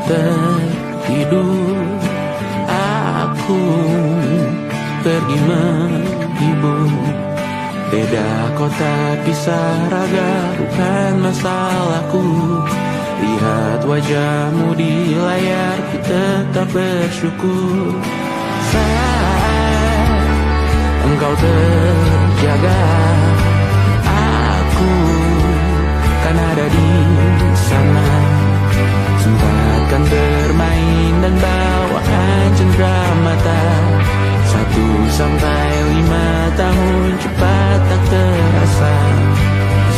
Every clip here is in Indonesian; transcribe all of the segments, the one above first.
tertidur, aku pergi menghibur. Beda kota pisah raga bukan masalahku. Lihat wajahmu di layar, ku tetap bersyukur. Saat engkau terjaga, aku kan ada di sana. Sempatkan bermain dan bawaan cendera mata. 1 sampai 5 tahun cepat tak terasa.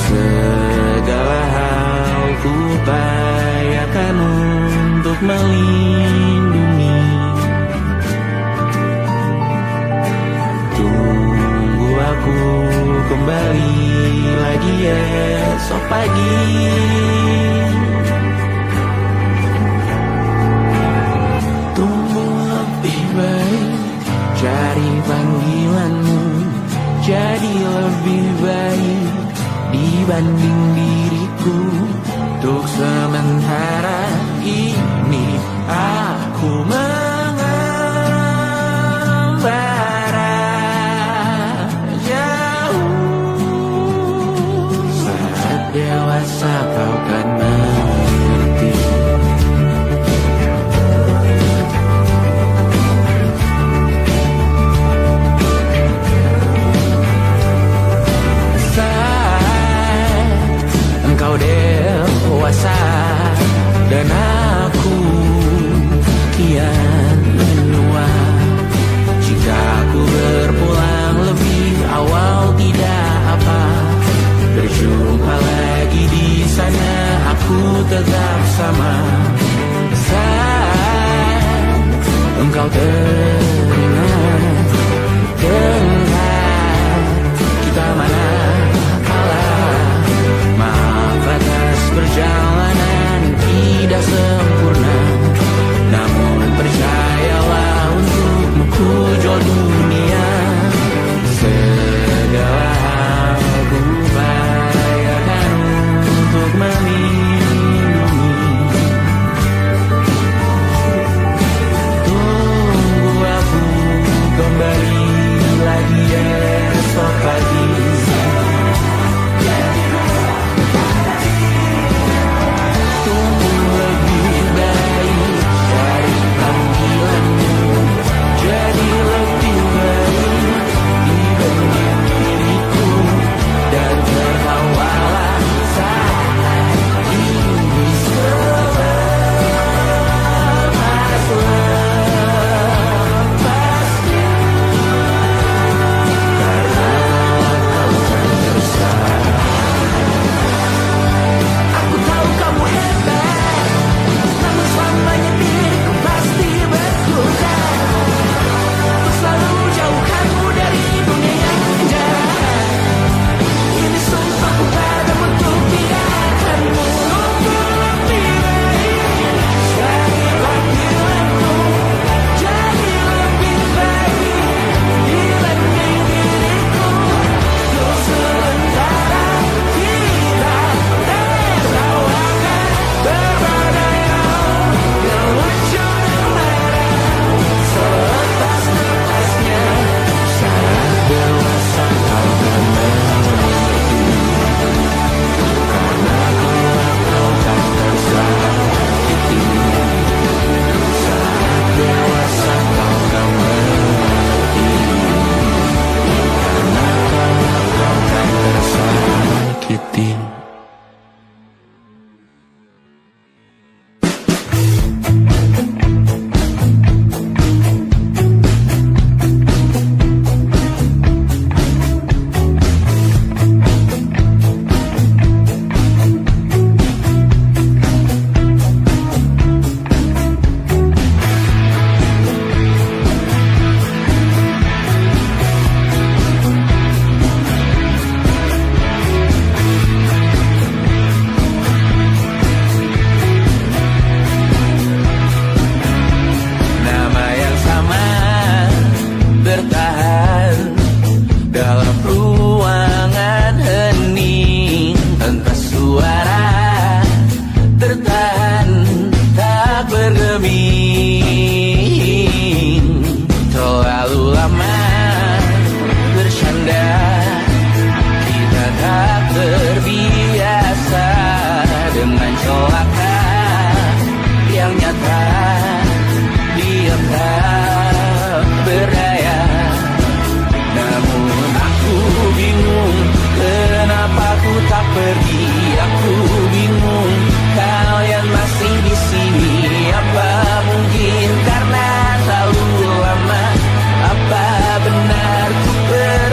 Segala hal ku upayakan untuk melindungi. Tunggu aku kembali lagi esok pagi. Tunggu lebih baik, cari panggilanmu jadi lebih baik dibanding diriku. Untuk sementara ini aku mengembara jauh. Saat dewasa kau kan mengerti. Engkau dewasa dan aku kian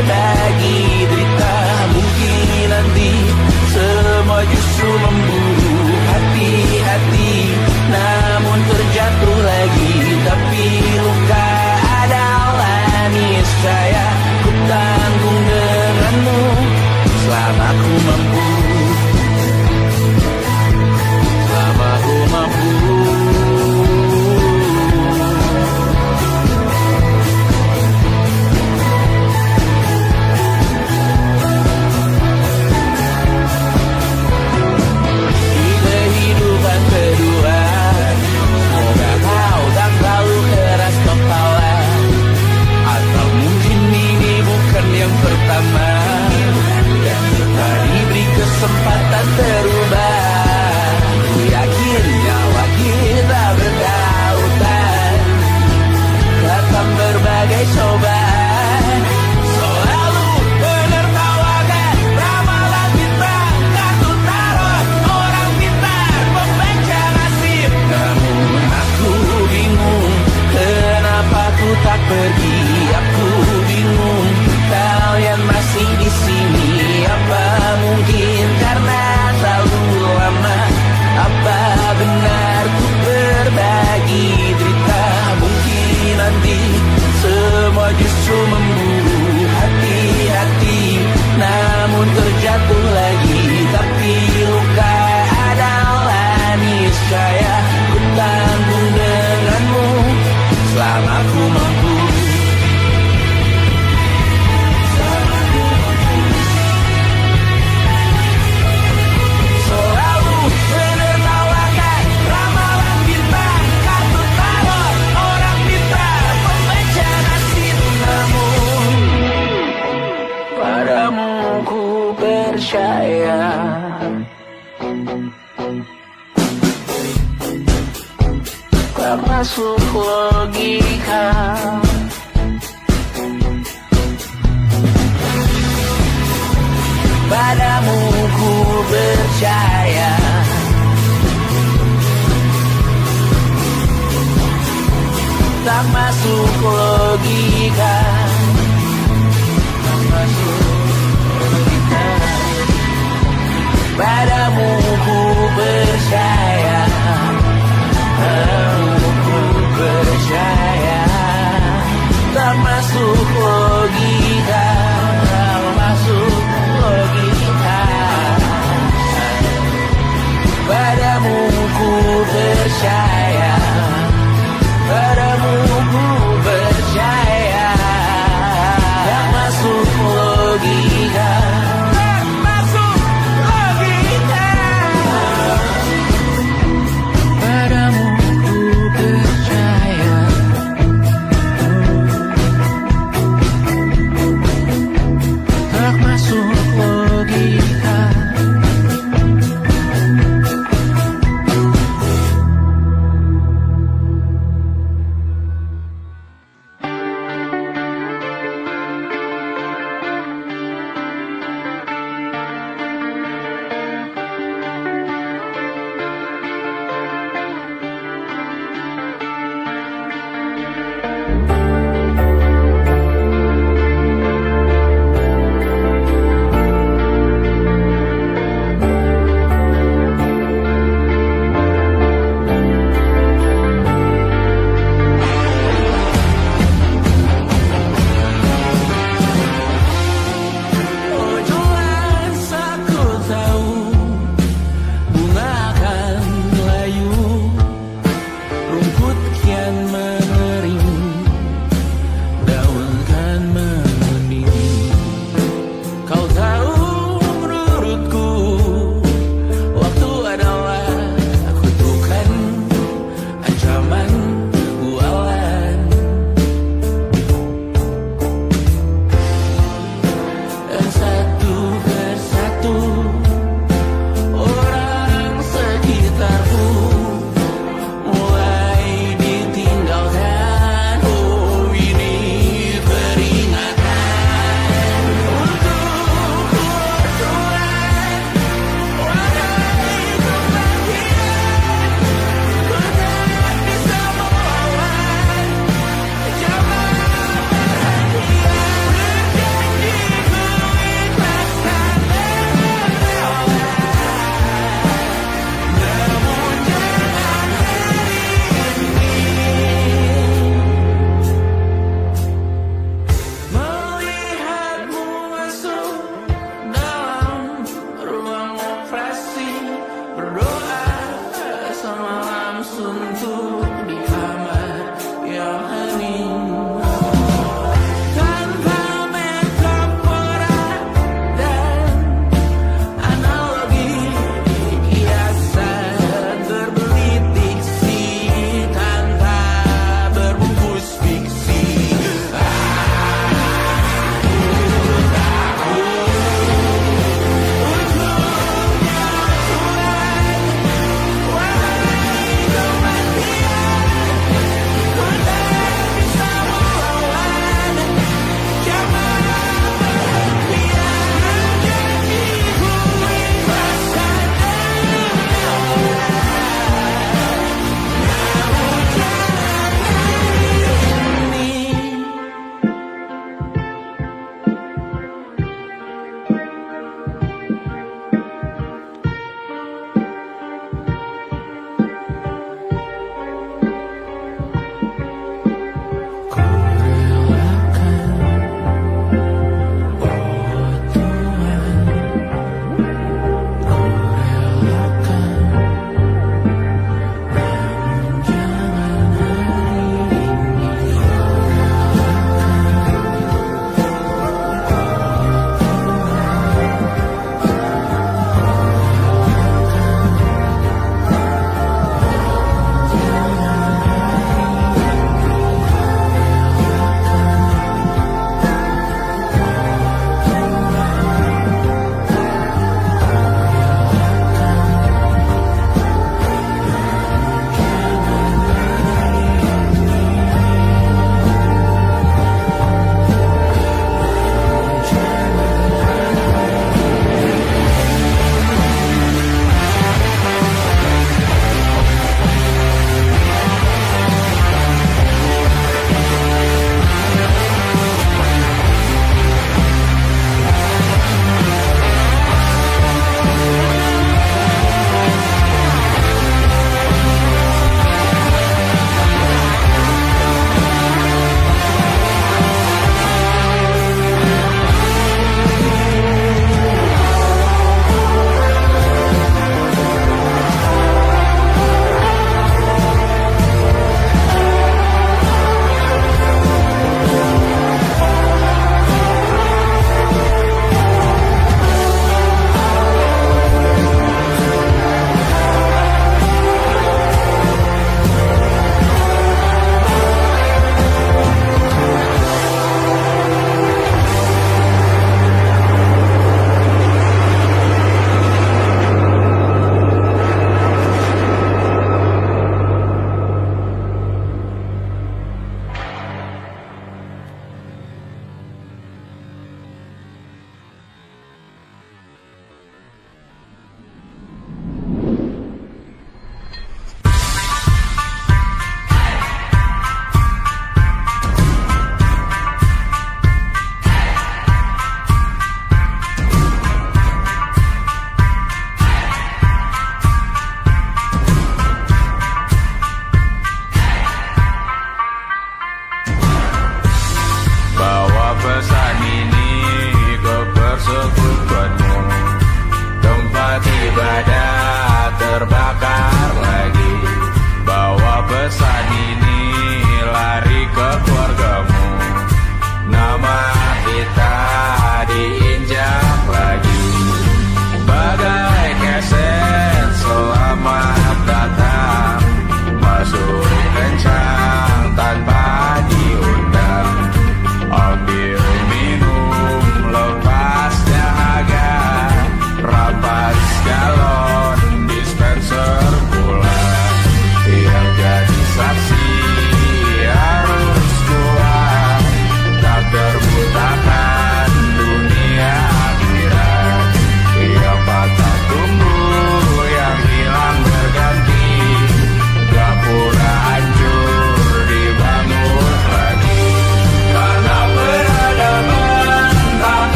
berbagi derita. Mungkin nanti semua justru memburu hati-hati, namun terjatuh lagi. Tapi luka adalah niscaya ku tanggung denganmu selama ku mampu. Selama ku mampu. Kesempatan terubah, ku yakin nyawa kita berdautan. Datang berbagai cobaan, selalu menertawakan ramalan bintang, kartu tarot orang pintar, pembaca nasib. Namun aku bingung, kenapa ku tak pergi. Aku bingung, kalian masih di sini. Apa mungkin karena terlalu lama? Apa benar ku berbagi derita? Mungkin nanti semua justru memburu hati-hati, namun terjatuh lagi. Tapi luka adalah niscaya ku tanggung denganmu selama ku mampu. Percaya tak masuk logika. Padamu ku percaya, tak masuk logika. Tak masuk. Padamu ku percaya, padamu ku percaya, tak masuk logika, tak masuk logika. Padamu ku percaya, padamu ku percaya.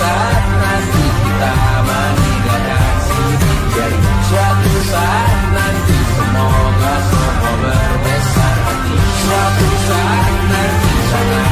saat nanti kita meninggalkan sini. Jadi suatu saat nanti semoga semua berbesar hati. Suatu saat nanti sana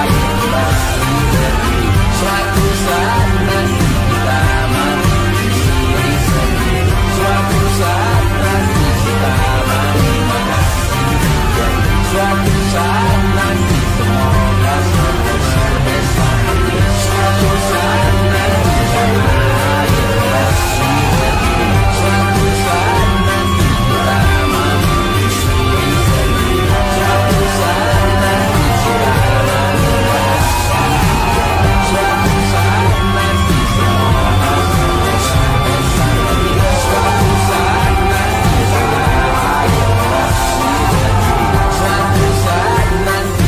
air pasti berdiri. Suatu saat nanti kita mati sendiri. Suatu saat nanti kita meninggalkan sini. Jadi suatu saat nanti semoga semua berbesar hati. Suatu saat nanti sana air pasti berdiri. Suatu saat nanti kita mati sendiri. Suatu saat nanti kita meninggalkan sini. Suatu saat nanti semoga semua berbesar hati. Suatu saat nanti sana air pasti berdiri. Suatu saat nanti kita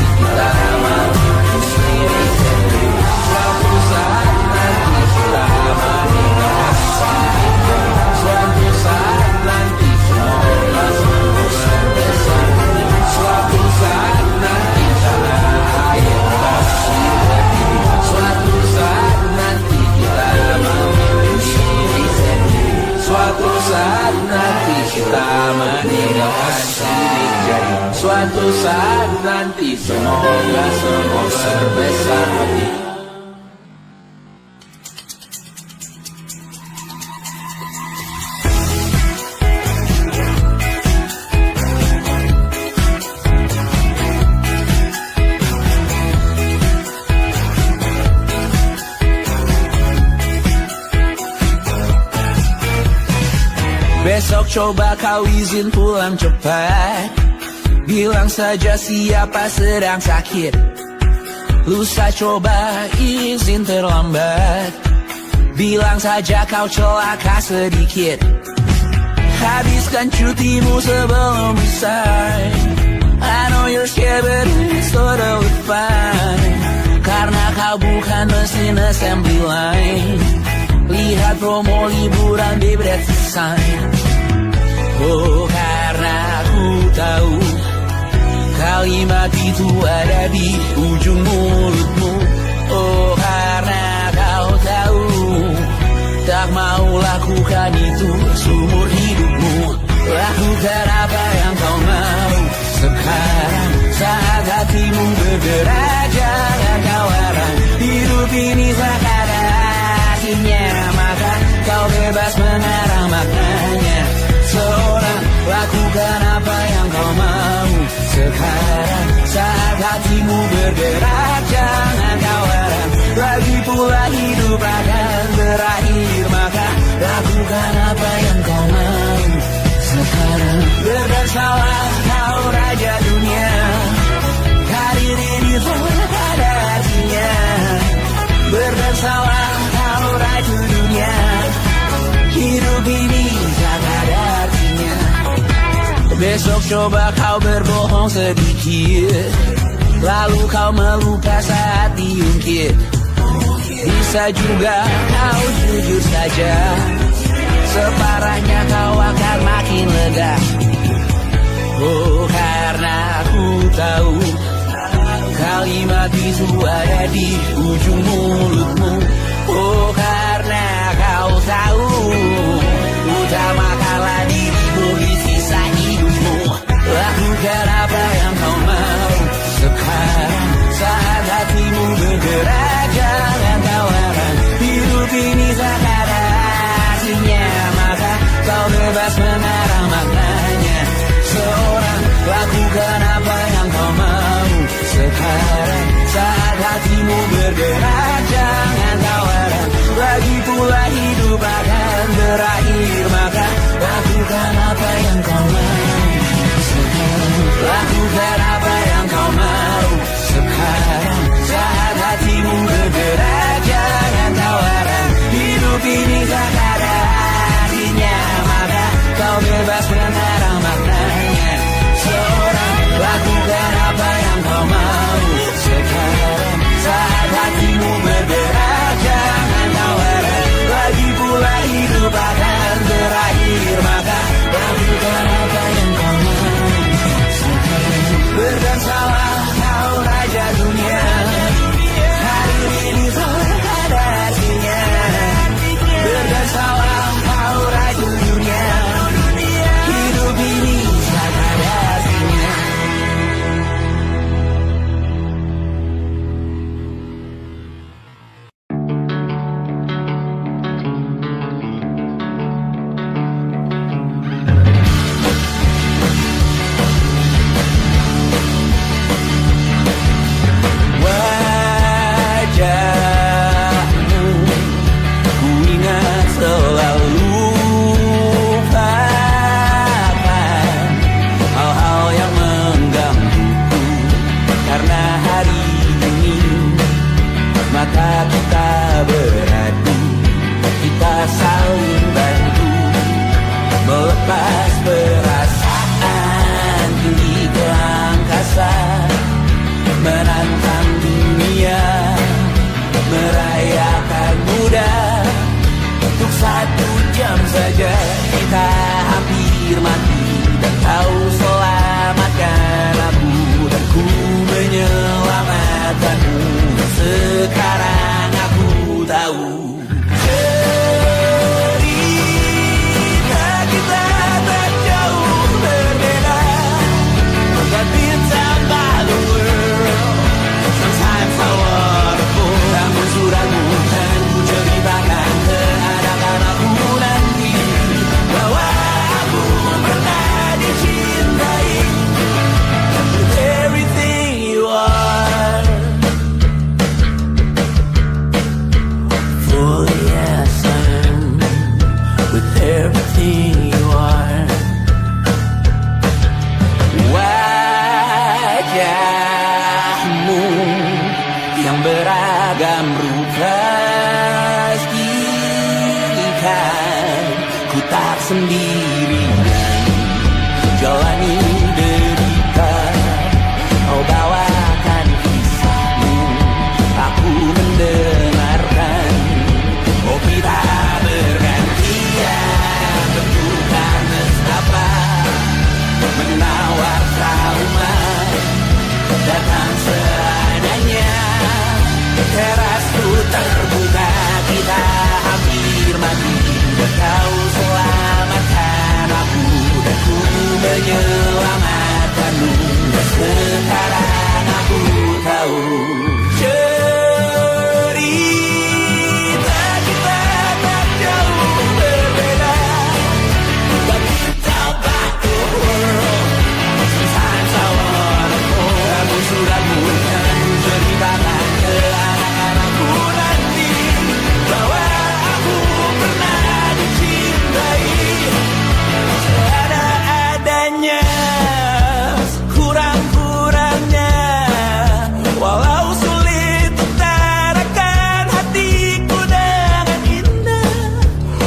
mati sendiri. Suatu saat nanti kita meninggalkan sini. Suatu saat nanti semoga semua berbesar hati. Suatu saat nanti sana air pasti berdiri. Suatu saat nanti kita memiliki sendiri. Suatu saat nanti kita meninggalkan sini. Jadi suatu saat nanti semoga semua berbesar hati. Besok coba kau izin pulang cepat. Bilang saja siapa sedang sakit. Lusa coba izin terlambat. Bilang saja kau celaka sedikit. Habiskan cutimu sebelum resign. I know you're scared but it's totally fine. Karena kau bukan mesin assembly line. Lihat promo liburan di Bread Design. Oh, karena ku tahu kalimat itu ada di ujung mulutmu. Oh, karena kau tahu tak mau lakukan itu seumur hidupmu. Lakukan apa yang kau mau sekarang saat hatimu bergerak. Jangan kau larang hidup ini sekadar. Maka kau bebas mengarang maknanya. Seorang lakukan apa yang kau mau sekarang saat hatimu bergerak. Jangan kau larang. Lagi pula hidup akan berakhir. Maka lakukan apa yang kau mau sekarang. Berdesalah kau raja dunia. Karir ini tak ada artinya. Berdesalah kau raju dunia. Hidup ini tak ada artinya. Besok coba kau berbohong sedikit. Lalu kau melupa saat diungkit. Bisa juga kau jujur saja. Separahnya kau akan makin lega. Oh, karena ku tahu kalimat itu ada di ujung mulutmu. Oh, karena kau tahu utamakanlah dirimu di sisa hidupmu. Lakukan apa yang kau mau sekarang saat hatimu bergerak. Jangan kau larang hidup ini tak ada artinya. Maka kau bebas mengarang maknanya. Seorang lakukan apa yang kau mau sekarang saat hatimu bergerak. Jangan kau larang. Lagi pula hidup akan berakhir. Maka lakukan apa yang kau mau sekarang. Lakukan apa yang kau mau sekarang saat hatimu bergerak. Jangan kau larang hidup ini tak ada artinya. Maka kau bebas mengarang maknanya. Seorang lakukan apa yang kau mau sekarang saat hatimu bergerak. Jangan kau larang. Lagi pula hidup akan maka kita beradu, kita saling bantu, melepas perasaan tinggi ke angkasa, menantang dunia, merayakan muda. Untuk 1 jam saja kita hampir mati, dan kau selamatkan aku, dan ku menyelamatkanmu. Sekarang aku tahu cerita kita tak jauh berbeda, but bintang by the world. Sometimes I wanna fall. Namun suratmu kan ku ceritakan ke anak-anakku nanti, bahwa aku pernah dicintai with everything you are. Oh yes I am, with everything you are. Wajahmu yang beragam rupa pastikan ku tak sendirian jalani derita. Kau bawakan kisahmu, aku mendengarkan. Oh kita bergantian bentukan nestapa, menawar trauma datang seadanya. Terasku terbuka, kita hampir mati, dan kau selamatkan aku, dan ku menyelamatkanmu. Sekarang aku tahu cerita kita tak jauh berbeda, but kita back to world. Sometimes I wanna fall. Namun suratmu kan ceritakan ke anak-anakku nanti, bahwa aku pernah dicintai seadanya, kurang-kurangnya. Walau sulit utarakan hatiku dengan indah,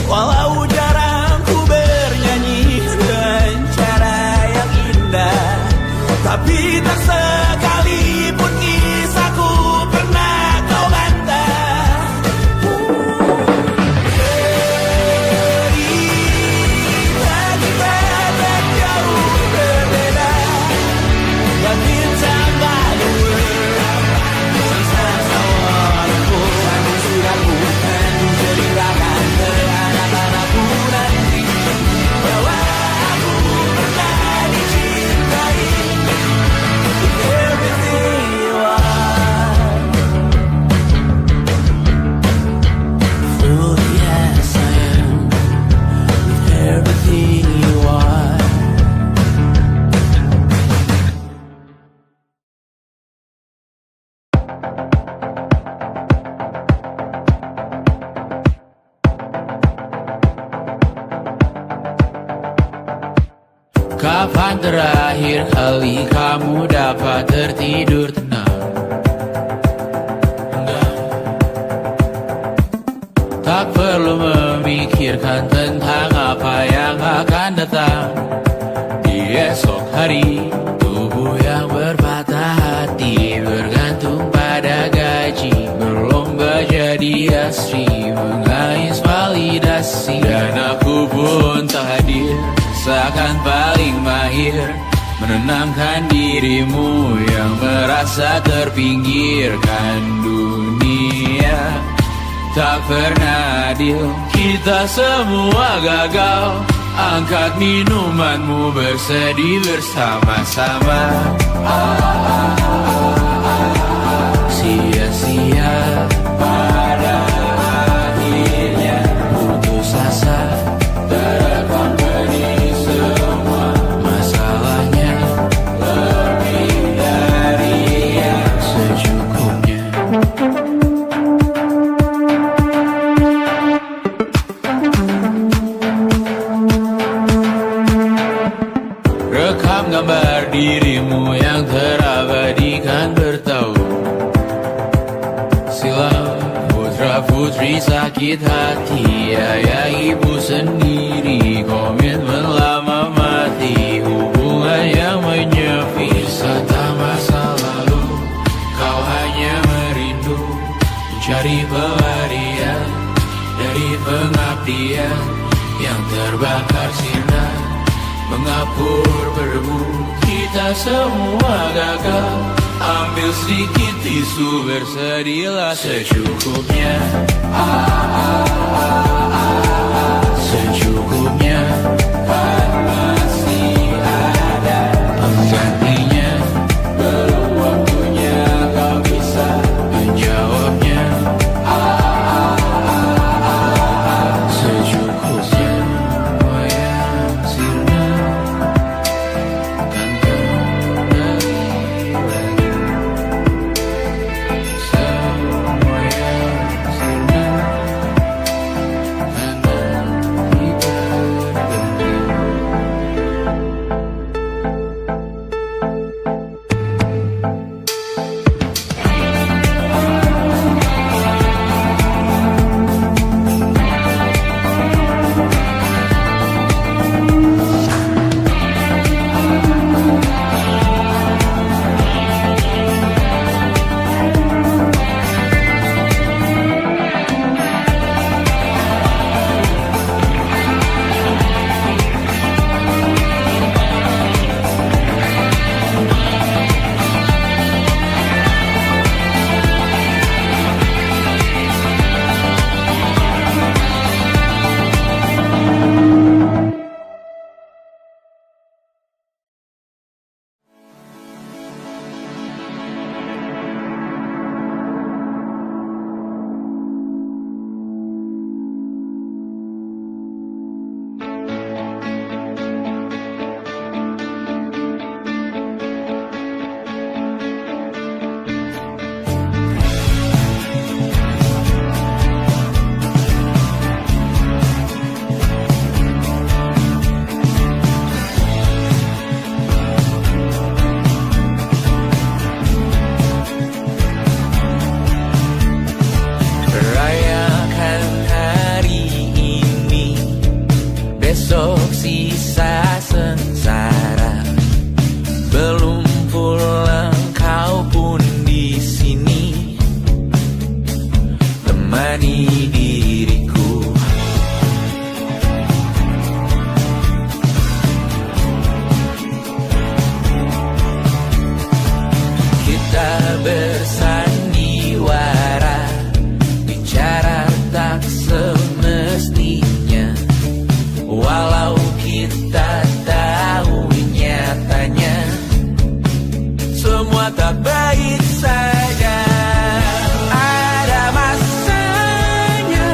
walau jarang ku bernyanyi dengan cara yang indah, tapi tak sekalipun kisahku pernah kau bantah. Cerita kita tak jauh berbeda, but bintang by the world. Sometimes I wanna fall. Namun suratmu kan ceritakan ke anak-anakku nanti, bahwa aku pernah dicintai with everything you are. Oh yes I am, with everything you are. Kapan terakhir kali kamu dapat tertidur tenang? Enggak. Tak perlu memikirkan tentang apa yang akan datang di esok hari. Tubuh yang berpatah hati bergantung pada gaji, berlomba jadi asri, mengais validasi. Dan aku pun tak hadir, seakan paling mahir menenangkan dirimu yang merasa terpinggirkan dunia. Tak pernah adil, kita semua gagal. Angkat minumanmu, bersedih bersama-sama. Sia-sia pada akhirnya putus asa, terekam benih semua masalahnya, lebih dari yang secukupnya. Rekam gambar dirimu yang terabadikan bertahun silam. putri sakit hati, ayah ibu sendiri, komitmen lama mati, hubungan yang menyepi. Wisata masa lalu, kau hanya merindu, mencari pelarian dari pengabdian yang terbakar sinar, mengapur berdebu. Kita semua gagal, ambil sedikit tisu, bersedilah secukupnya. Secukupnya, kan masih ada penggantinya. Belum waktunya kau bisa menjawabnya. Secukupnya, semua yang sirna kan kembali lagi. Semua yang sirna kan nanti berganti. Rayakan hari ini, besok sisa sengsara. Belum pulang kau pun di sini, temani diriku. Kita bersandiwara, bicara tak semestinya, walau kita tahu nyatanya semua tak baik saja. Ada masanya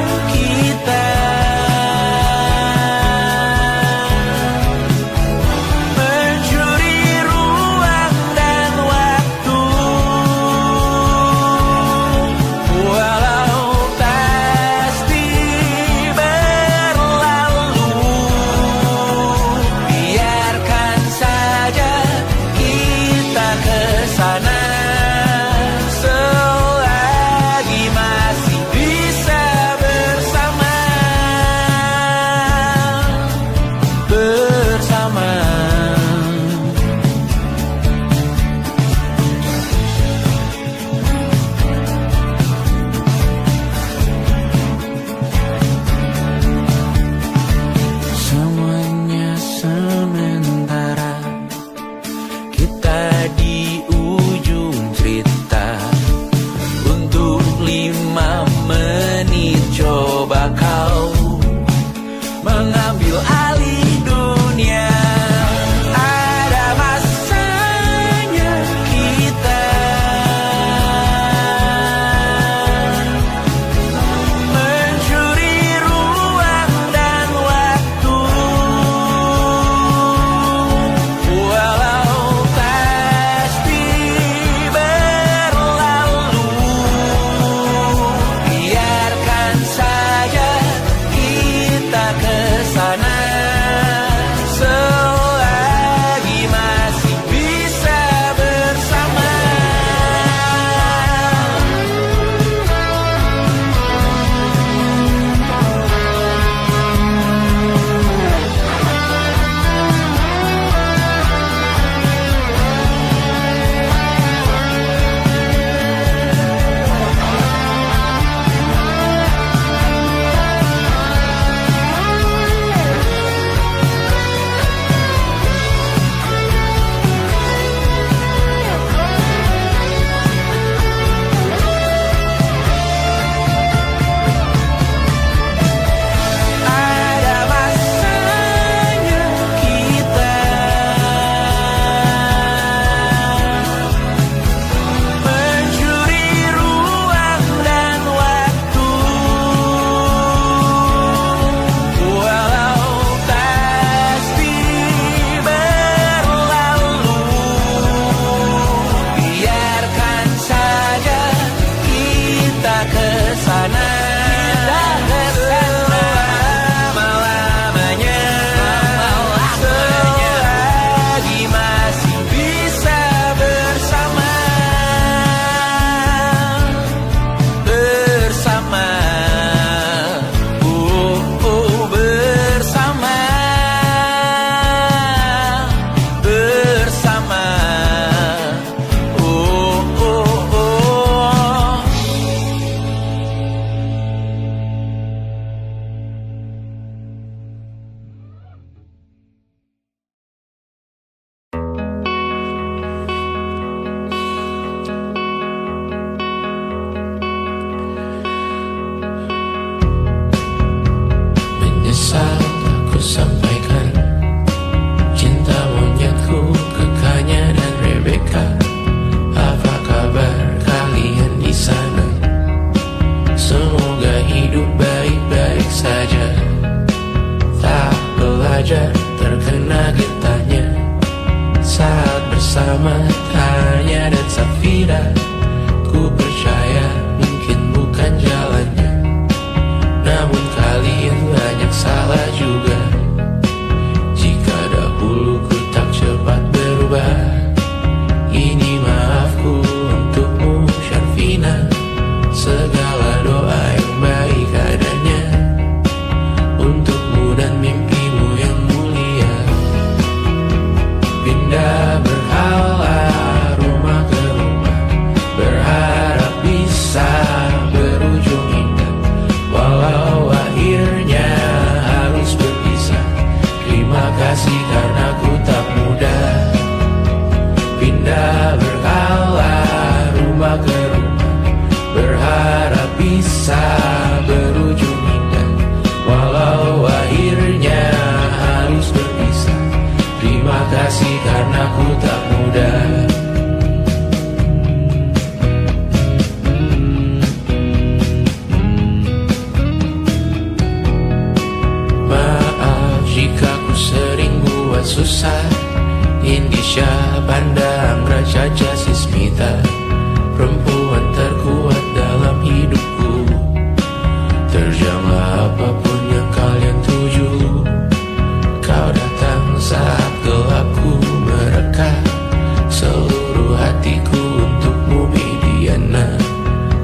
sana, lama-lamanya selagi masih bisa bersama, bersama, bersama, bersama, Menyesal aku sampaikan cinta monyetku ke Kanya dan Rebecca. Apa kabar kalian di sana? Semoga hidup baik-baik saja. Tak belajar terkena getahnya saat bersama Tanya dan Safira. Ku percaya mungkin bukan jalannya, namun kalian banyak salah juga. Jika dahulu ku tak cepat berubah, ini maafku untukmu Syarfina. Segala doa yang baik adanya untukmu dan mimpimu yang mulia. Pindah berhala rumah ke rumah, berharap bisa berujung indah. Walau akhirnya harus berpisah, terima kasih karena ku tak mudah. Pindah berhala rumah ke rumah, berharap bisa berujung indah. Walau akhirnya harus berpisah, terima kasih karena ku tak mudah. Maaf jika ku sering buat susah. Indisha, Banda, Anggra, Caca, Sismita, perempuan terkuat dalam hidupku. Terjanglah apapun yang kalian tuju. Kau datang saat gelapku mereka. Seluruh hatiku untukmu Bidiana.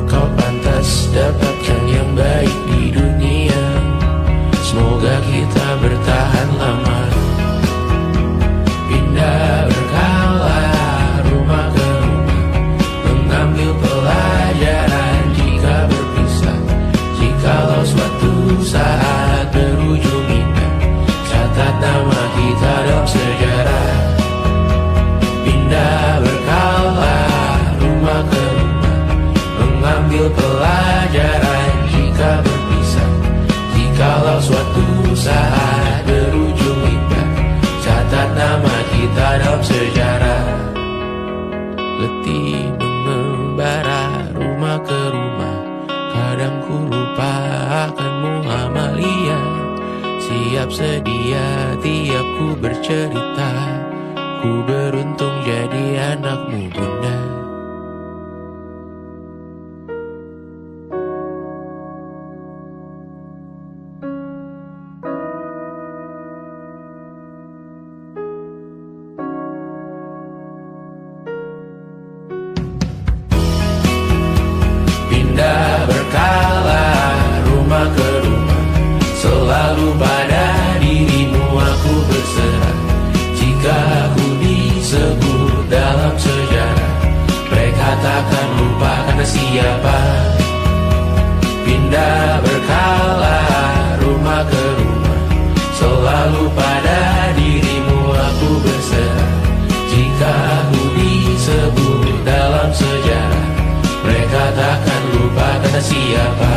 Kau pantas dapatkan yang baik di dunia. Semoga kita bertahan lama. Pindah berkala rumah ke rumah, mengambil pelajaran jika berpisah. Jikalau suatu saat berujung indah, catat nama kita dalam sejarah. Pindah berkala rumah ke rumah, mengambil pelajaran jika berpisah. Jikalau suatu saat berujung indah, catat nama kita dalam sejarah. Letih mengembara rumah ke rumah, kadang ku lupa akanmu Amalia. Siap sedia tiap ku bercerita, ku beruntung jadi anakmu Bunda. Pindah berkala rumah ke rumah, selalu pada dirimu aku berserah. Jika aku disebut dalam sejarah, mereka takkan lupa karena siapa. Pindah berkala rumah ke rumah, selalu pada dirimu aku berserah. Jika aku disebut dalam sejarah, mereka takkan lupa kata siapa.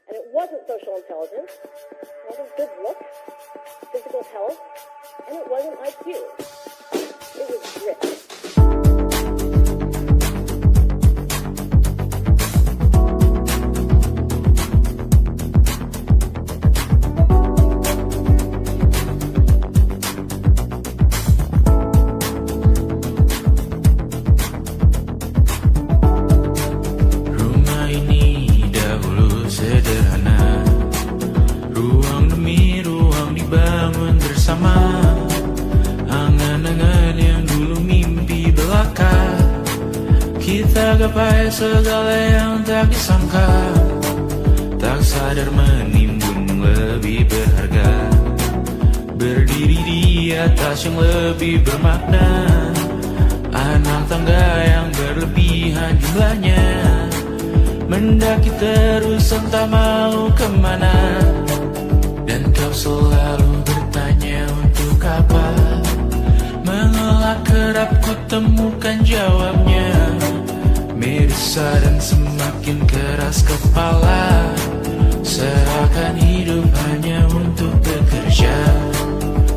And it wasn't social intelligence, it wasn't good looks, physical health, and it wasn't IQ. It was grit. Kita gapai segala yang tak disangka, tak sadar menimbun lebih berharga, berdiri di atas yang lebih bermakna, anak tangga yang berlebihan jumlahnya, mendaki terus entah mau kemana, dan kau selalu bertanya untuk apa. Mengelak kerap ku temukan jawabnya, merisa dan semakin keras kepala, seakan hidup hanya untuk bekerja,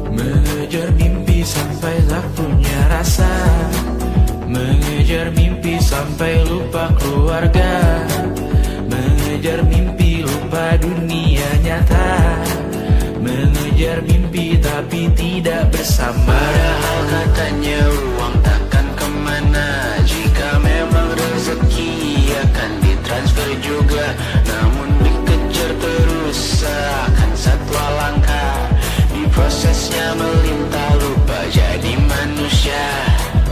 mengejar mimpi sampai tak punya rasa, mengejar mimpi sampai lupa keluarga, mengejar mimpi lupa dunia nyata, mengejar mimpi tapi tidak bersama. Padahal katanya uang takkan kemana, jika memang rezeki akan ditransfer juga, namun dikejar terus seakan satwa langka, di prosesnya melintah lupa jadi manusia,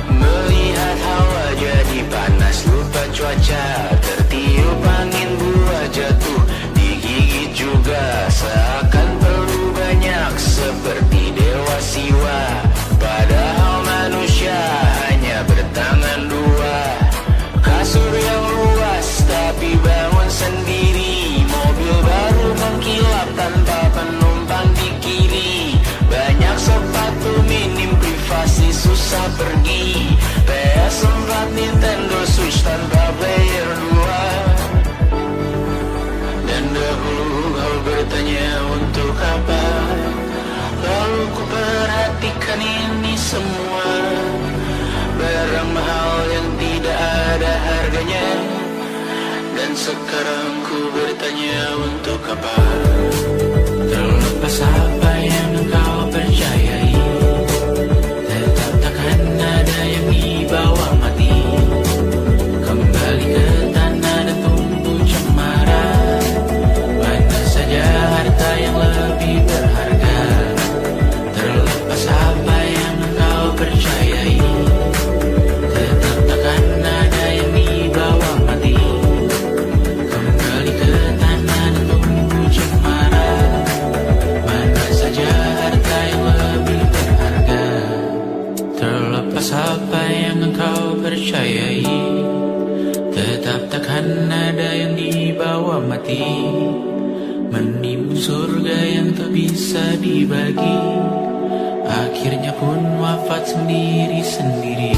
melihat hawa jadi panas lupa cuaca, tertiup angin buah jatuh digigit juga, seakan perlu banyak seperti dewa siwa, padahal manusia hanya bertangan dua. Kasur yang luas tapi bangun sendiri, mobil baru mengkilap tanpa penumpang di kiri, banyak sepatu minim privasi susah pergi, PS4 Nintendo Switch tanpa player 2. Dan dahulu kau bertanya untuk apa, lalu ku perhatikan ini semua, barang mahal yang tidak ada harganya, dan sekarang ku bertanya untuk apa. Terlepas apa yang engkau percayai, tetap takkan ada yang dibawa mati, kembali ke tanah dan tumbuh cemara, mana saja harta yang lebih berharga. Terlepas apa yang engkau percayai, tetap takkan ada yang dibawa mati, kembali ke tanah dan tumbuh cemara, mana saja harta yang lebih berharga. Terlepas apa yang engkau percayai, tetap takkan ada yang dibawa mati, menimbun surga yang tak bisa dibagi, akhirnya pun wafat sendiri-sendiri.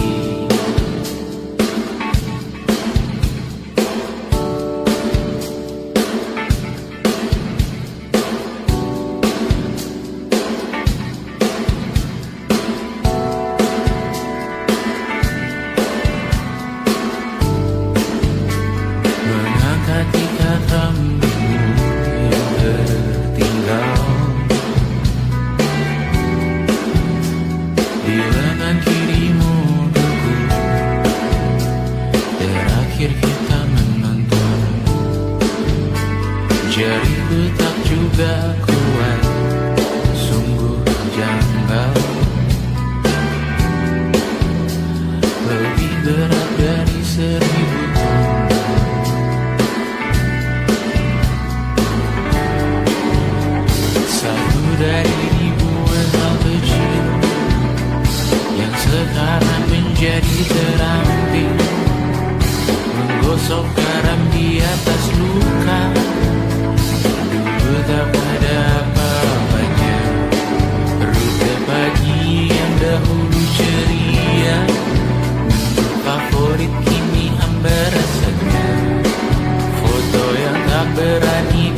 Mengangkat ikat rambutmu yang tertinggal di lengan kirimu teguh, terakhir kita menonton, jariku tak juga kuat, sungguh janggal, lebih berat dari 1000 ton. Satu dari ribuan hal kecil yang sekarang menjadi terampil, menggosok garam di atas luka, dulu tak ada apa-apanya, rute pagi yang dahulu ceria, menu favorit kini hambar rasanya, foto yang tak berani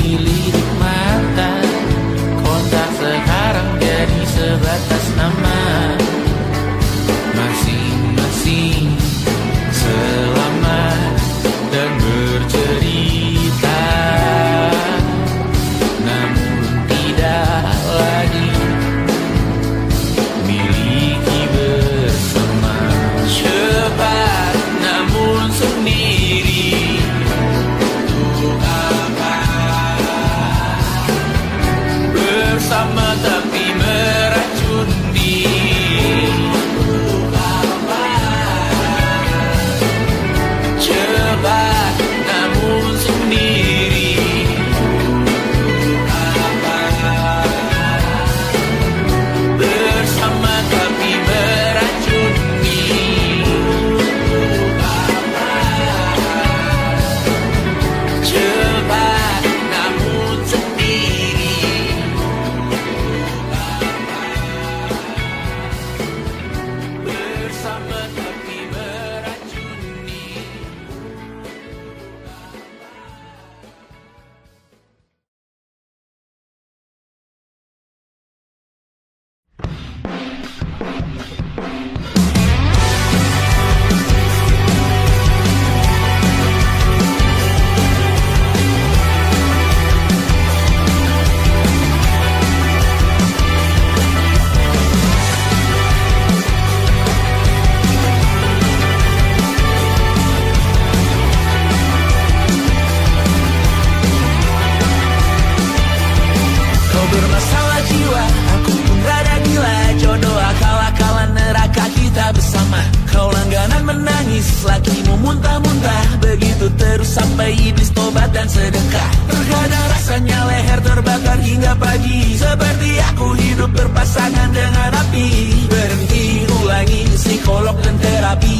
menangis, lakimu muntah-muntah. Begitu terus sampai iblis tobat dan sedekah. Terkadang rasanya leher terbakar hingga pagi, seperti aku hidup berpasangan dengan api. Berhenti, ulangi psikolog dan terapi.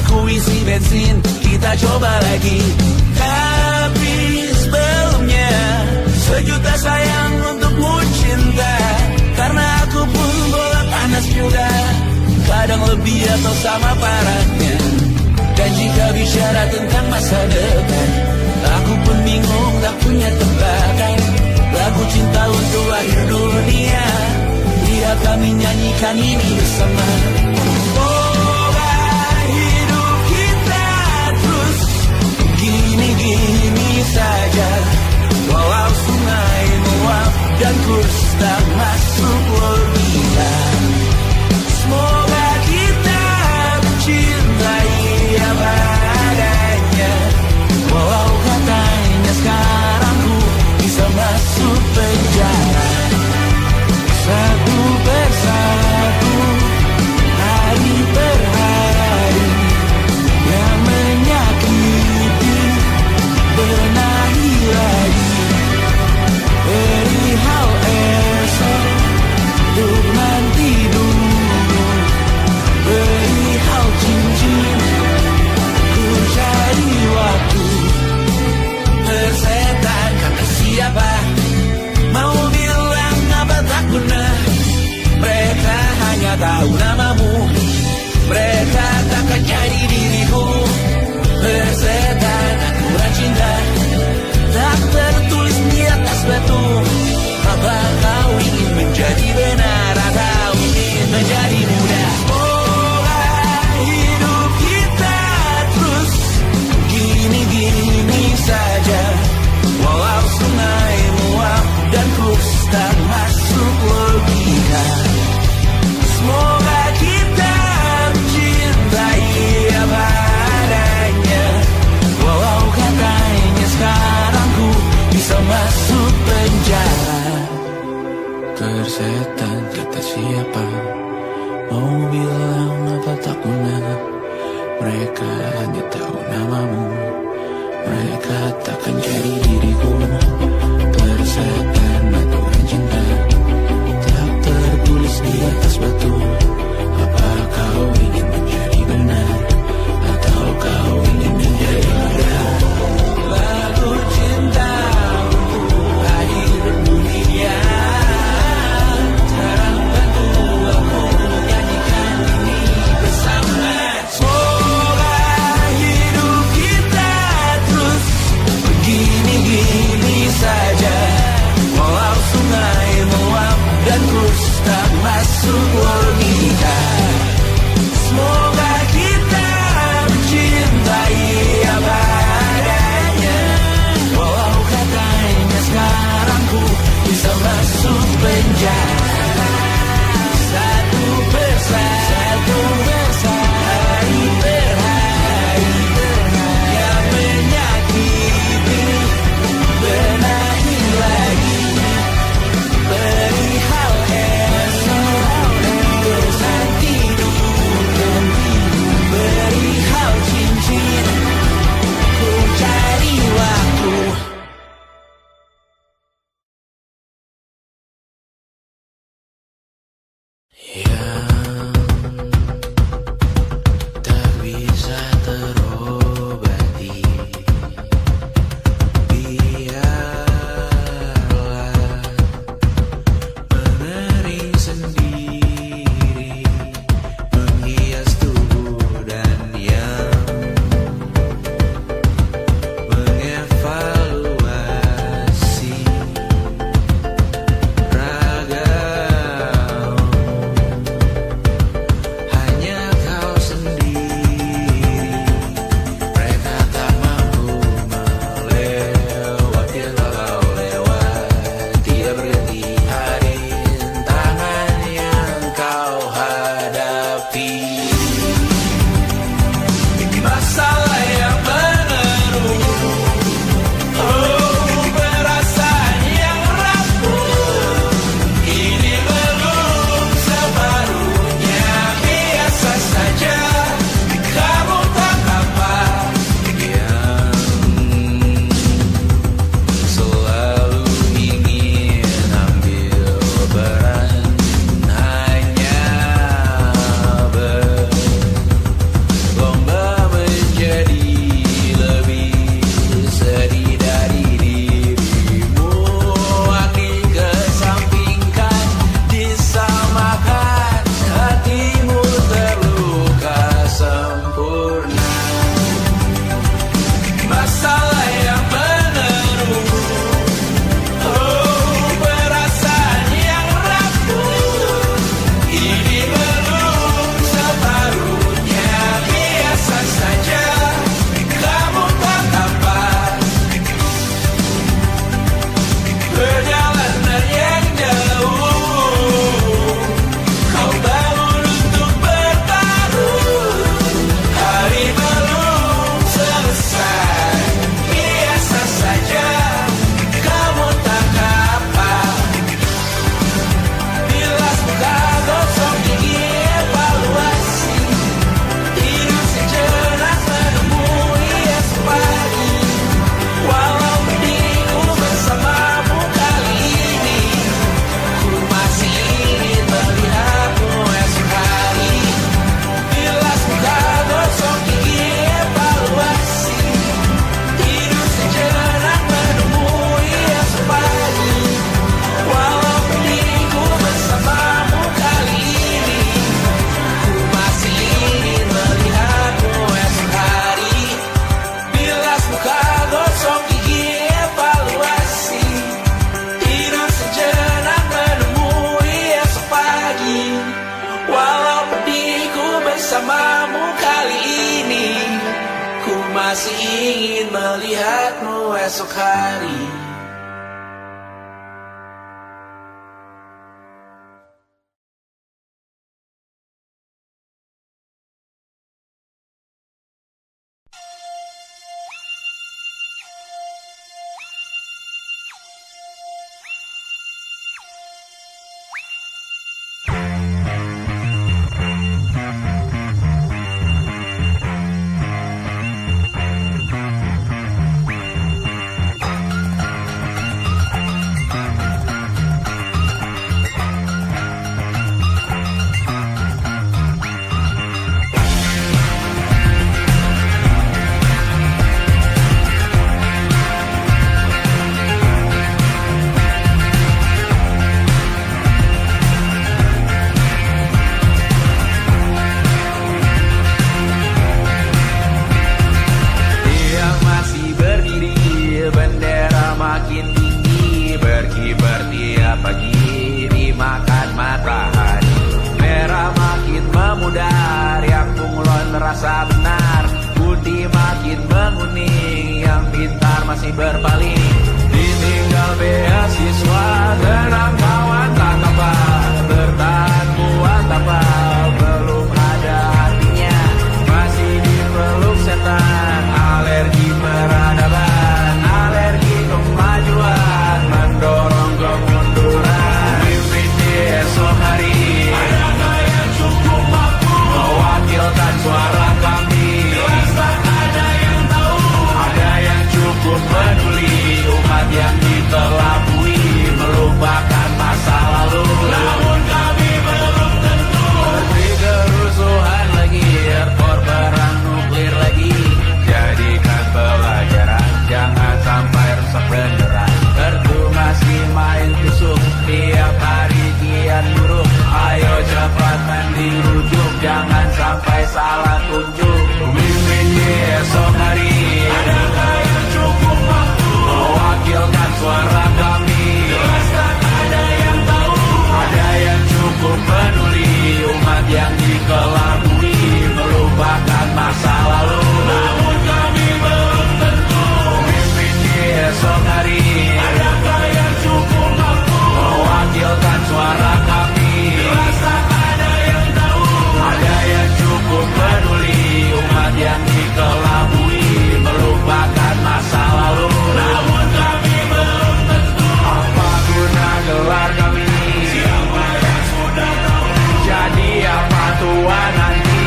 Aku isi bensin, kita coba lagi. Tapi sebelumnya, sejuta sayang untukmu cinta. Karena aku pun bola panas juga, kadang lebih atau sama parahnya. Dan jika bicara tentang masa depan, aku pun bingung tak punya tebakan. Lagu cinta untuk akhir dunia, biar kami nyanyikan ini bersama. Semoga hidup kita terus gini-gini saja, walau sungai meluap dan kurs tak masuk logika. Semoga kita mencintai apa adanya, walau katanya sekarang ku bisa masuk penjara. Satu persatu, hari per hari, yang menyakiti benahi lagi. Perihal esok, untuk nanti dulu. Perihal cincin, ku cari waktu. Tersetan kata siapa, mau bilang apa tak guna. Mereka hanya tahu namamu, mereka takkan jadi diriku. Tersetan aturan cinta, tak tertulis di atas batu. Apa kau ingin menjadi benar atau ingin menjadi muda? Semoga hidup kita terus gini-gini saja, walau sungai meluap dan kurs tak masuk logika. Semoga kita mencintai apa adanya, walau katanya sekarang ku bisa masuk penjara. Tersetan kata siapa, mau bilang apa tak guna. Mereka hanya tahu namamu, mereka takkan jadi diriku. Tersetan aturan cinta, tak tertulis di atas batu. Apa kau ingin menjadi benar, atau kau ingin menjadi muda? Lagu cinta untuk akhir dunia, sekarang bantu aku nyanyikan ini bersama. Semoga hidup kita terus begini. melihatmu esok hari. Rasa benar, budi makin menguning, yang pintar masih berpaling. Ditinggal beasiswa, tenang kawan tak apa, bertahan buat apa, belum ada hatinya, masih dipeluk setan. Alergi peradaban, alergi kemajuan, mendorong kemunduran. Mimpi di esok hari, adakah yang cukup mampu mewakilkan suara kami? Jelas tak ada yang tahu, ada yang cukup peduli, umat yang dikelabui, melupakan masa lalu. Namun kami belum tentu seperti kerusuhan lagi, airport perang nuklir lagi. Jadikan pelajaran, jangan sampai rusak beneran. Kertu masih main tusuk, tiap hari kian buruk. Ayo cepat mandi rujuk, jangan sampai salah tunjuk. Mimpin di esok hari, adakah yang cukup mampu mewakilkan suara kami? Jelas tak ada yang tahu, ada yang cukup peduli, umat yang dikelabui, melupakan masa lalu. Namun kami belum tentu mimpin di esok hari, adakah yang cukup mampu mewakilkan suara kami? Jelas tak ada yang tahu, ada yang cukup peduli, umat yang dikelabui, melupakan masa lalu. Namun kami belum tentu apa guna gelar kami. Siapa yang sudah tahu, jadi apa tua nanti?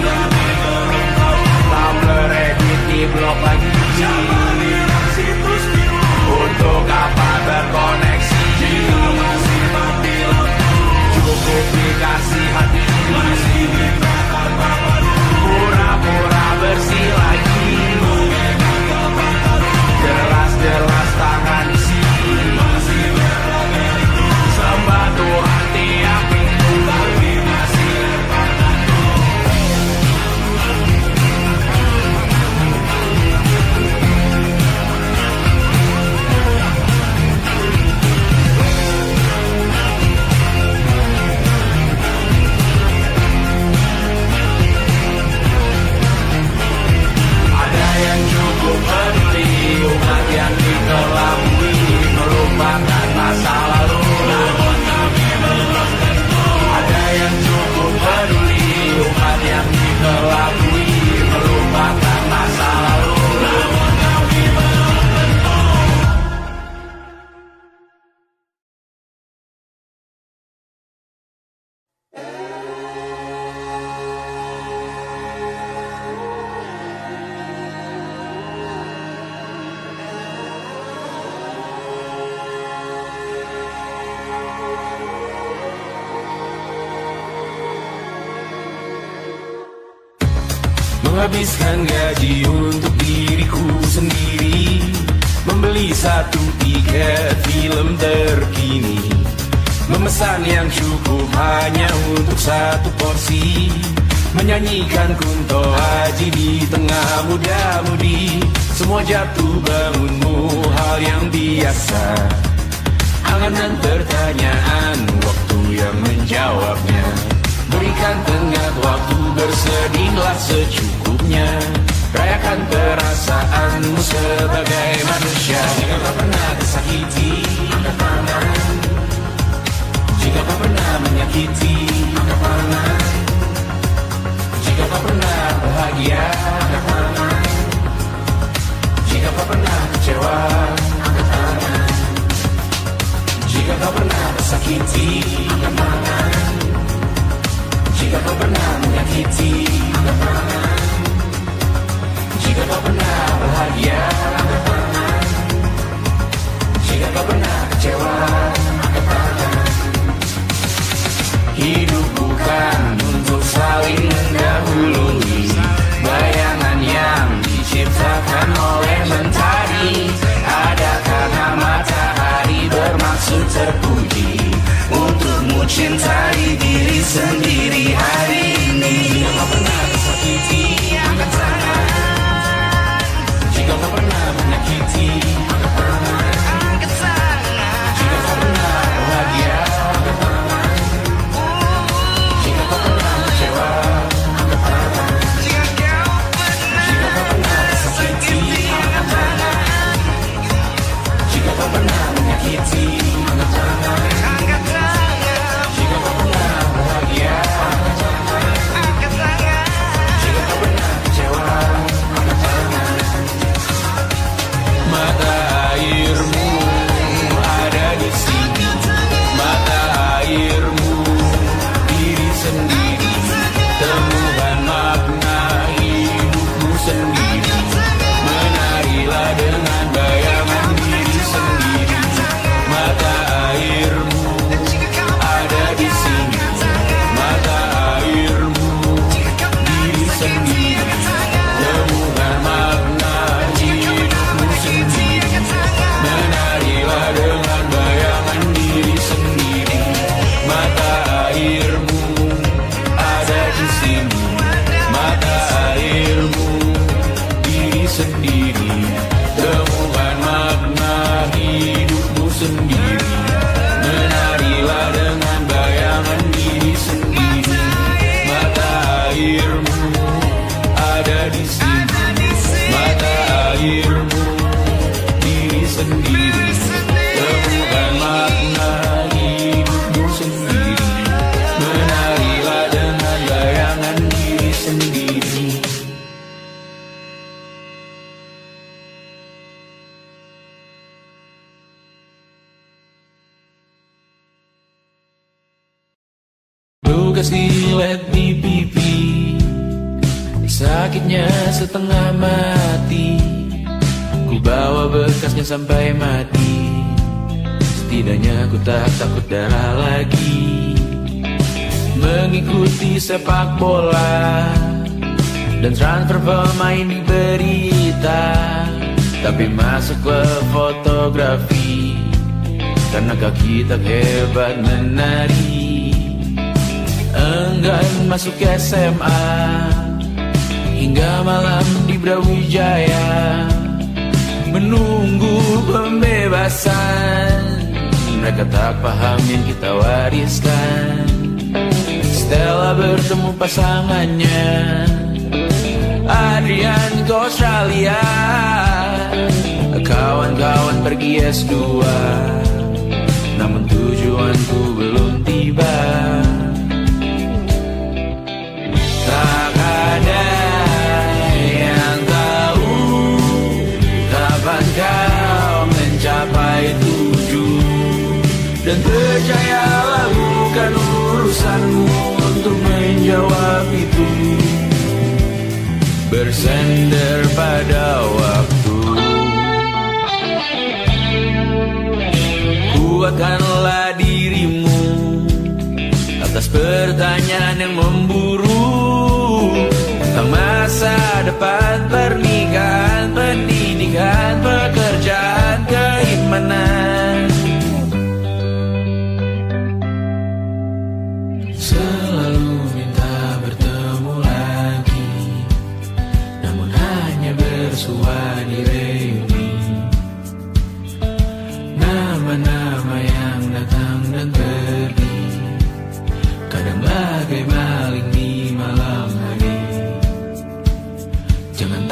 Kami belum tahu, Tumblr edit di blog lagi. Siapa bilang situs biru, untuk apa berkoneksi? Jika masih mati lampu, cukup dikasih hati, masih minta kabar baru, pura-pura bersih lagi. Jelas-jelas tangan isi, masih berlagak itu, sembah Tuhan tiap minggu, tapi masih lempar batu. Ada yang cukup peduli, umat yang dikelabui, melupakan masa lalu. Namun kami belum tentu, ada yang cukup peduli, umat yang dikelabui, melupakan masa lalu. Namun kami belum tentu. Menghabiskan gaji untuk diriku sendiri, membeli satu tiket film terkini, memesan yang cukup hanya untuk satu porsi, menyanyikan Kunto Aji di tengah muda-mudi. Semua jatuh bangunmu hal yang biasa, angan dan pertanyaan, waktu yang menjawabnya. Berikan tengah waktu, bersedihlah secukupnya. rayakan perasaanmu sebagai manusia. Jika kau pernah tersakiti, angkat tangan. Jika kau pernah menyakiti, angkat tangan. Jika kau pernah bahagia, angkat tangan. Jika kau pernah kecewa, angkat tangan. Jika kau pernah tersakiti, angkat tangan. Jika kau pernah menyakiti, angkat tangan. Jika kau pernah bahagia, angkat tangan. Jika kau pernah kecewa, angkat tangan. Hidup bukan untuk saling mendahului bayangan yang diciptakan oleh mentari. Ada karena matahari bermaksud terpuji untukmu cintai diri sendiri hari ini. Jika kau pernah tersakiti, angkat tangan. Jika kau pernah menyakiti, angkat tangan. Jika kau pernah bahagia, angkat tangan. Jika kau pernah kecewa, angkat tangan. Jika kau pernah tersakiti, angkat tangan. Jika kau pernah menyakiti, angkat tangan. Jika kau pernah bahagia, angkat tangan. Jika kau pernah kecewa, angkat tangan. Mata airmu ada di sini, mata airmu diri sendiri, temukan makna hidupmu sendiri. Menarilah dengan bayangan diri sendiri. Mata airmu ada di sini, mata airmu diri sendiri, temukan makna hidupmu sendiri. Menarilah dengan bayangan diri sendiri. Mata airmu ada di sini, mata airmu diri sendiri, temukan makna hidupmu sendiri. Menarilah dengan bayangan diri sendiri. Mata airmu ada di sini, mata airmu diri sendiri, temukan makna hidupmu sendiri. Menarilah dengan bayangan diri sendiri. Luka silet di pipi, sakitnya setengah mati. Ku bawa bekasnya sampai mati. Setidaknya ku tak takut darah lagi. Mengikuti sepak bola dan transfer pemain di berita, tapi masuk ke fotografi karena kaki tak hebat menari. Enggan masuk SMA hingga malam di Brawijaya, menunggu pembebasan. Mereka tak paham yang kita wariskan. Stella bertemu pasangannya, Adrian ke Australia. Kawan-kawan pergi S2, namun tujuanku belum tiba. Tak ada yang tahu kapan kau mencapai tujuh. Dan percayalah bukan urusanmu untuk menjawab itu. Bersender pada waktu. Kuatkanlah dirimu atas pertanyaan yang memburu tentang masa depan, pernikahan, pendidikan, pekerjaan, keimanan. Selalu minta bertemu lagi, namun hanya bersua di reuni. Nama-nama yang datang dan pergi, kadang bagai maling di malam hari. Jangan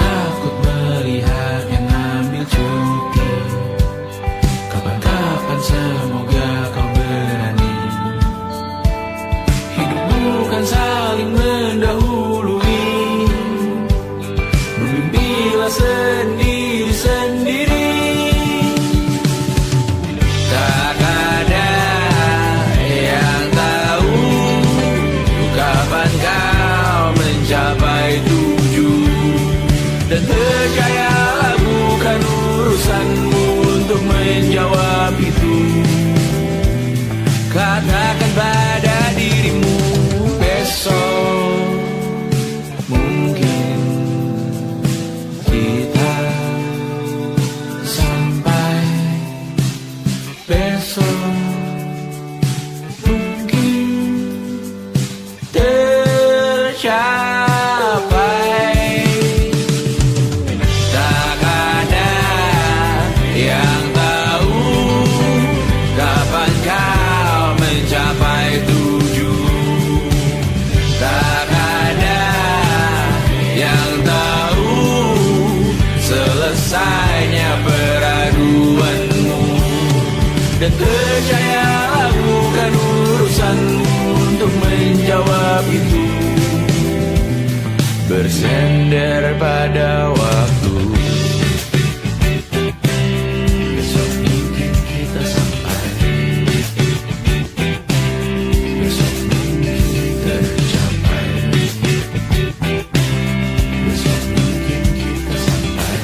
semoga kau berani. Hidup bukan saling mendahului, bermimpilah sendiri-sendiri. Tak ada yang tahu kapan kau mencapai tujuh. Dan percayalah bukan urusanmu untuk menjawab itu. Katakan pada dirimu besok mungkin kita sampai. Besok mungkin tercapai. Tak ada yang tahu kapan kau mencapai tujuh. Tak ada yang tahu selesainya peraduanmu. Dan percayalah bukan urusanmu untuk menjawab itu. Bersender pada waktu. Besok mungkin kita sampai. Besok mungkin tercapai. Besok mungkin kita sampai.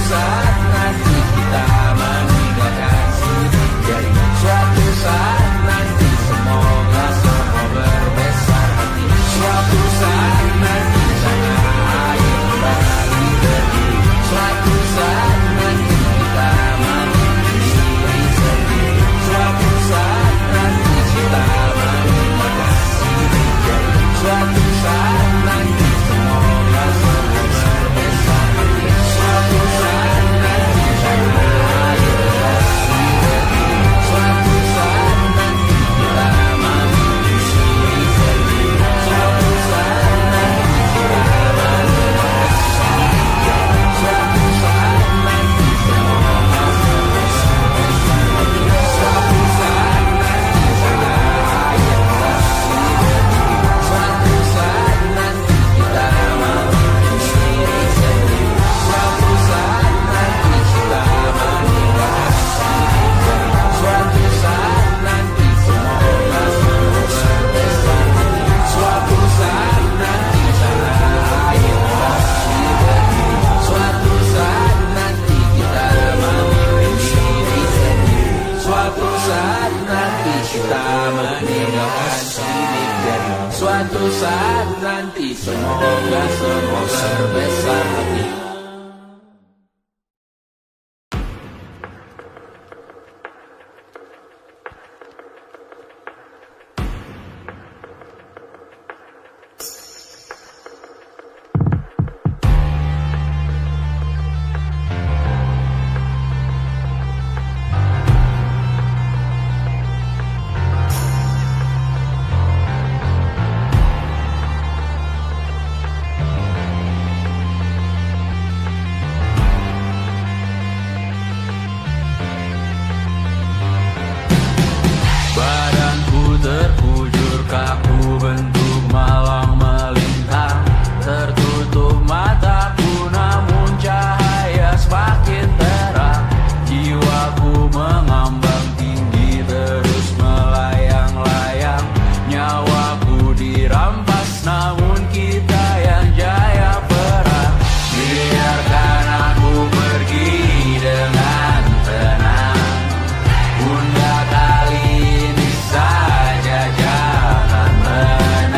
saat nanti kita meninggalkan sini. Jadi suatu saat nanti semoga semua berbesar hati. Suatu saat nanti jangan air kembali berdiri. Suatu saat nanti kita mandiri sendiri. Suatu saat nanti kita meninggalkan sini. Jadi suatu saat nanti semoga semua berbesar hati. Suatu saat nanti jangan air kembali berdiri. Suatu saat nanti kita mandiri sendiri. Suatu saat nanti kita meninggalkan sini. Suatu saat nanti semoga semua berbesar hati. Suatu saat nanti jangan air kembali berdiri. Suatu saat nanti kita mandiri sendiri. Suatu saat nanti kita meninggalkan sini. Suatu saat nanti semoga semua berbesar hati. Suatu saat nanti jangan air kembali berdiri. Suatu saat nanti kita mandiri sendiri. Suatu saat nanti kita meninggalkan sini. Jadi suatu saat nanti semoga semua berbesar hati. Badanku terkujur kaku bentuk malang melintang. Tertutup mataku namun cahaya semakin terang. Jiwaku mengambang tinggi terus melayang-layang. Nyawaku dirampas namun kita yang jaya perang. Biarkan aku pergi dengan tenang. Bunda kali ini saja jangan menang.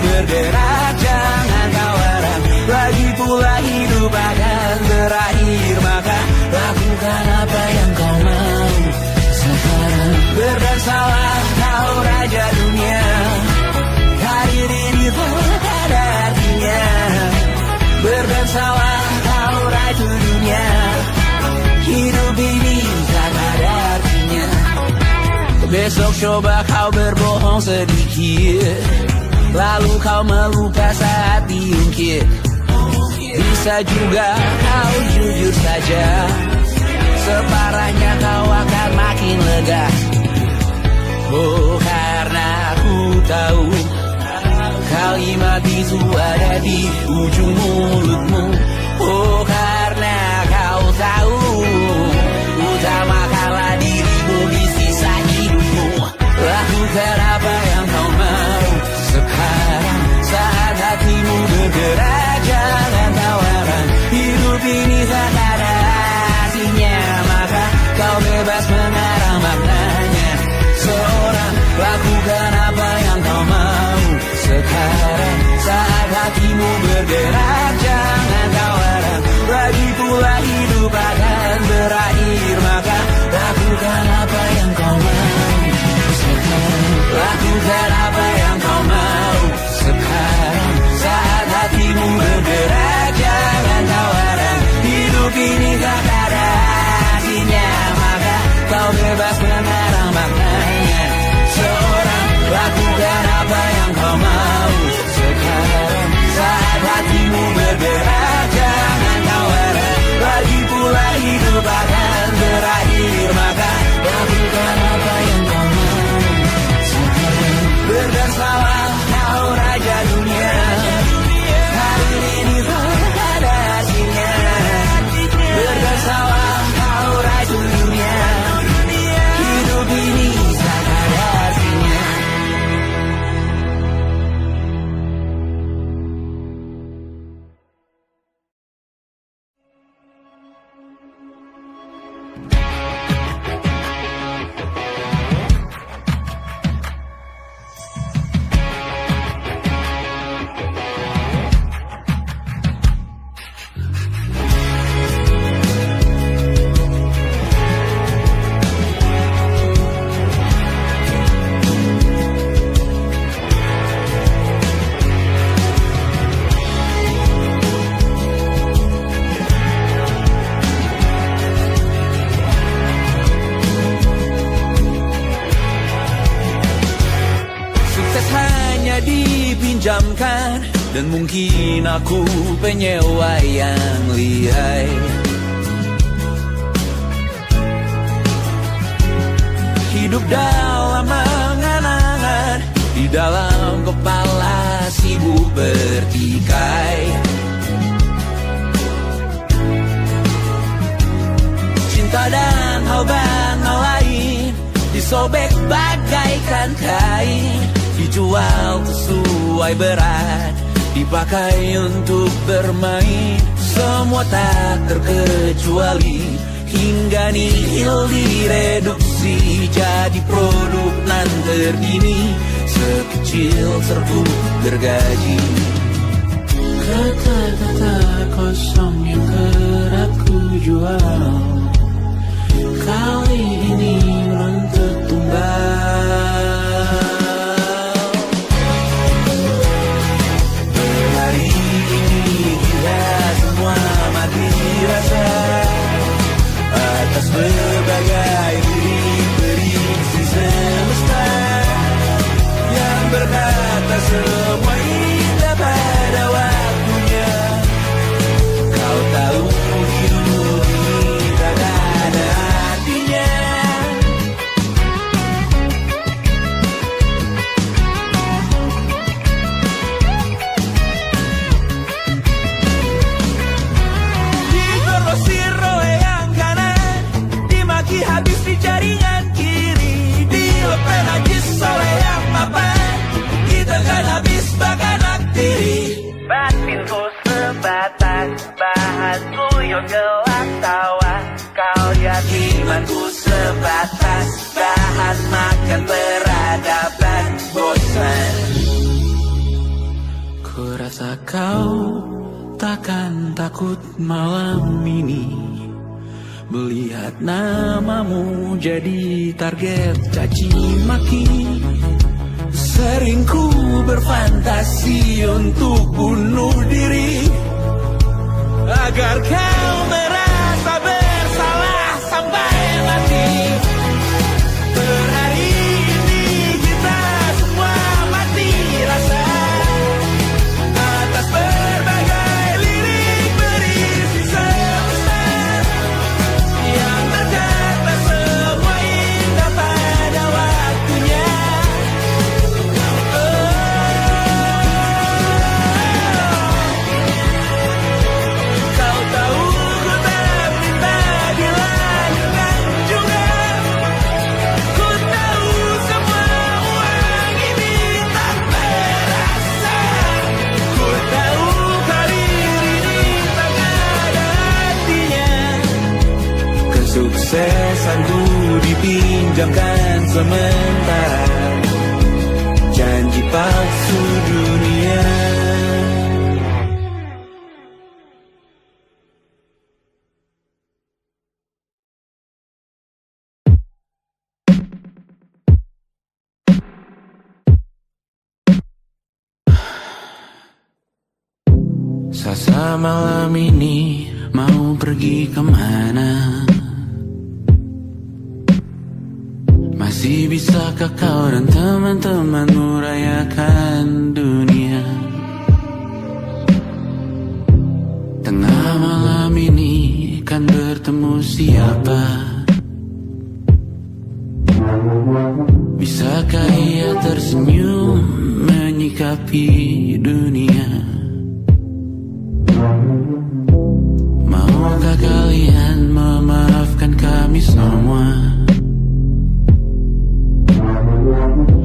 bergerak, jangan kau larang. Lagi pula hidup akan berakhir, maka lakukan apa yang kau mau sekarang. Berdansalah kau raja dunia, hari ini tak ada artinya. Berdansalah kau ratu dunia, hidup ini tak ada artinya. Besok coba kau berbohong sedikit, lalu kau melupa saat diungkit. Bisa juga kau jujur saja, separahnya kau akan makin lega. Oh, karena aku tahu kalimat itu ada di ujung mulutmu. Oh, karena kau tahu utamakanlah dirimu di sisa hidupmu. Lakukan apa yang kau mau sekarang, saat hatimu bergerak, jangan kau larang. Hidup ini tak ada artinya, maka kau bebas mengarang maknanya. Seorang, lakukan apa yang kau mau sekarang, saat hatimu bergerak, jangan kau larang. Lagi pula hidup akan berakhir, maka lakukan apa yang kau mau sekarang. Lakukan apa yang kau mau sekarang, saat hatimu bergerak, jangan kau larang. Hidup ini tak ada artinya, maka kau bebas mengarang maknanya. Seorang, lakukan apa yang kau mau sekarang, saat hatimu bergerak, jangan kau larang. Lagi pula hidup akan berakhir, maka lakukan apa yang kau mau sekarang. Berdansalah kau raja dunia, hari ini tak ada artinya. Berdansalah kau raja dunia, hidup ini tak ada artinya. Dipinjamkan, dan mungkin aku penyewa yang lihai. Hidup dalam angan-angan, di dalam kepala sibuk bertikai. Cinta dan hal lain disobek bagaikan kain, dijual sesuai berat, dipakai untuk bermain. Semua tak terkecuali, hingga nihil direduksi jadi produk nan terkini, sekecil serbuk gergaji. Kata-kata kosong yang kerap ku jual, kali ini menuntut tumbal. Hari ini kita semua mati rasa atas berbagai prediksi semesta yang berkata semua indah pada waktunya. Kau tahu hidup ini tak ada artinya, kau takkan takut malam ini melihat namamu jadi target caci maki. Sering ku berfantasi untuk bunuh diri agar kau merasa bersalah sampai mati. Per hari ini kita semua mati rasa atas berbagai lirik berisi semesta yang berkata semua indah pada waktunya. Kau tahu ku tak minta dilanjutkan juga. Ku tahu semua uang ini tak berasa. Ku tahu karir ini tak ada artinya. Kesuksesanku dipinjamkan sementara, janji palsu dunia. Sasa malam ini mau pergi kemana? Masih bisakah kau dan teman-temanmu rayakan dunia? Tengah malam ini kan bertemu siapa? Bisakah ia tersenyum menyikapi dunia? Maukah kalian memaafkan kami semua?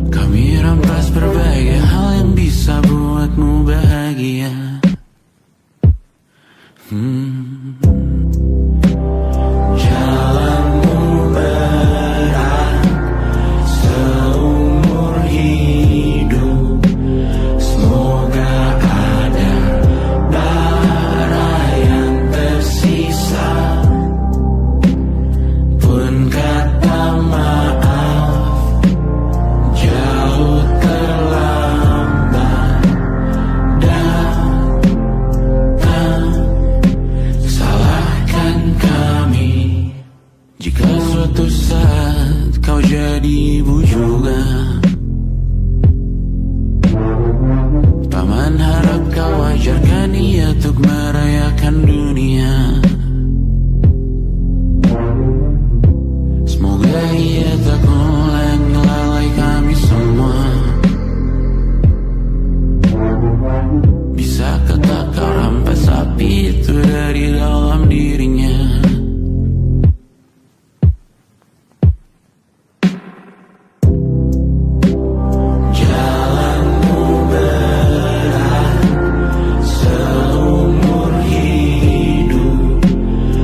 Kami rampas berbagai hal yang bisa buatmu bahagia. Jalanmu berat seumur hidup, semoga ada bara yang tersisa. Pun kata maaf jauh terlambat datang. Salahkan kami jika suatu saat kau jadi ibu juga. Paman harap kau ajarkan ia untuk merayakan dunia. Semoga ia tak mulai melalai kami semua. Bisakah tak kau rampas api itu dari dalam dirinya? Jalanmu berat seumur hidup,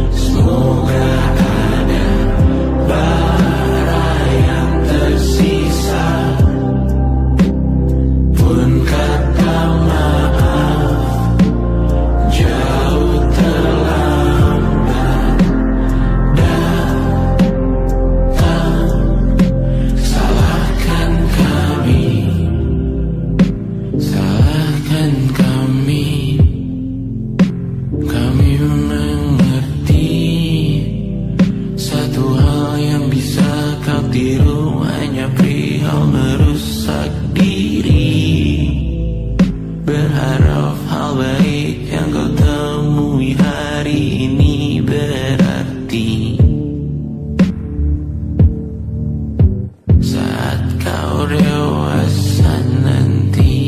semoga ada bara yang tersisa. Pun kata maaf jauh terlambat datang. Salahkan kami, salahkan kami. Kami mengerti satu hal yang bisa kau tiru hanya perihal merusak diri. Berharap hal baik yang kau temui hari ini berarti saat kau dewasa nanti.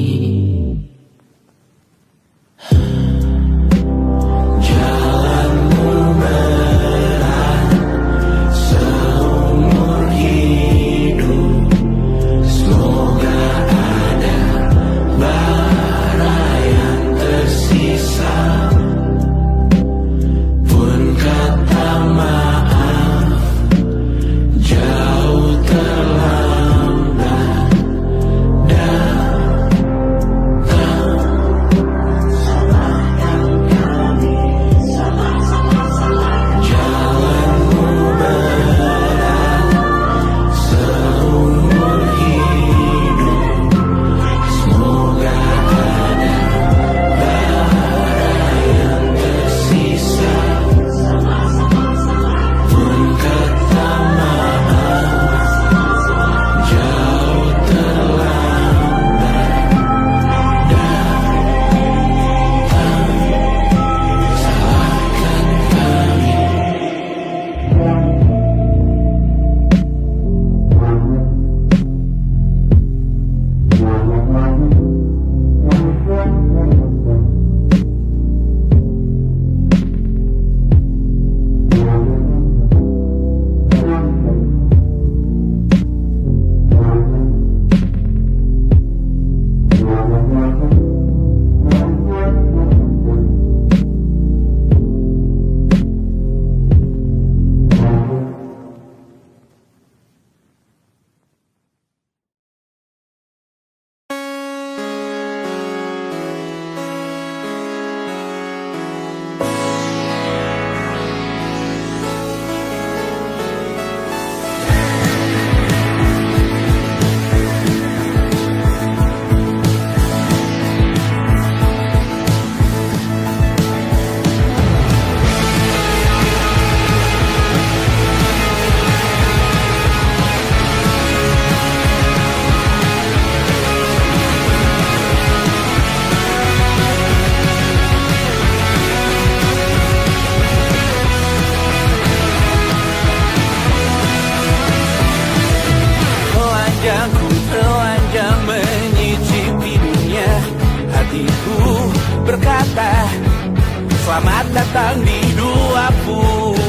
Jalanmu berat seumur hidup, semoga ada bara yang tersisa. Pun kata maaf jauh terlambat Selamat datang di 20